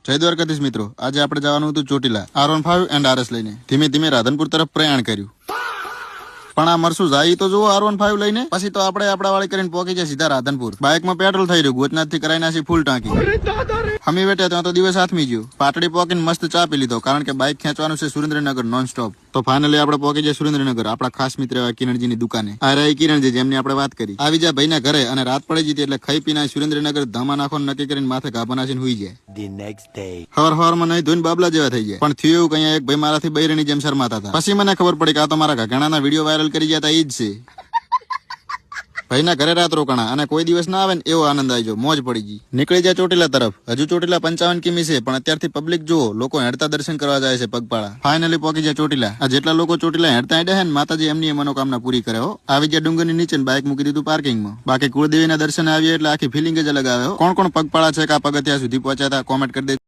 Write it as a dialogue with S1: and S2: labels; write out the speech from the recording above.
S1: જય દ્વારકાધીશ મિત્રો, આજે આપણે જવાનું હતું ચોટીલા R15 એન્ડ RS લઈને. ધીમે ધીમે રાધનપુર તરફ પ્રયાણ કર્યું. પણ આ મરસું જાય તો જુઓ R15 લઈને, પછી તો આપણે આપણા વાળી કરીને પહોંચી જાય સીધા રાધનપુર. બાઇકમાં પેટ્રોલ થઈ રહ્યું, ગોચનાથ થી કરાઈ નાસી ફૂલ ટાંકી. હમી બેઠા ત્યાં તો દિવસ હાથમી ગયો. પાટડી પહોંચીને મસ્ત ચા પી લીધો, કારણ કે બાઇક ખેંચવાનું છે સુરેન્દ્રનગર નોન સ્ટોપ. તો ફાઇનલી આપણે પહોંચી જાય સુરેન્દ્રનગર, આપણા ખાસ મિત્ર એવા કિરણજીની દુકાને. આ રહી કિરણજી, જેમની આપણે વાત કરી. આવી જાય ભાઈના ઘરે અને રાત પડી જતી એટલે ખાઈ પીને સુરેન્દ્રનગર ધામા નાખવાનું નક્કી કરીને માથે ગાભા નાસીને હુઈ જાય. હવાર નહીં ધોઈને બાબલા જેવા થઈ જાય. પણ થયું એવું કઈ, એક ભાઈ મારાથી બૈરીની જેમ શરમાતા હતા. પછી મને ખબર પડી કે આ તો મારા ઘાઘણાના વિડીયો વાયરલ કરી ગયા હતા, એ જ છે. ભાઈના ઘરે રાત રોકાણા અને કોઈ દિવસ ના આવે ને એવો આનંદ આવી ગયો, મોજ પડી ગઈ. નીકળી જાય ચોટીલા તરફ. હજુ ચોટીલા 55 કિમી છે, પણ અત્યારથી પબ્લિક જુઓ, લોકો હેડતા દર્શન કરવા જાય છે પગપાળા. ફાઇનલી પહોંચી જાય ચોટીલા. આ જેટલા લોકો ચોટીલા હેડતા હેડે છે ને, માતાજી એમની મનોકામના પૂરી કરે. આવી ગયા ડુંગરની નીચે બાઇક મૂકી દીધું પાર્કિંગમાં. બાકી કુળદેવીના દર્શન આવીએ એટલે આખી ફિલિંગ જ અલગ આવે. કોણ કોણ પગપાળા છે કે આ પગથિયા સુધી પહોંચ્યા હતા, કોમેન્ટ કરી દે.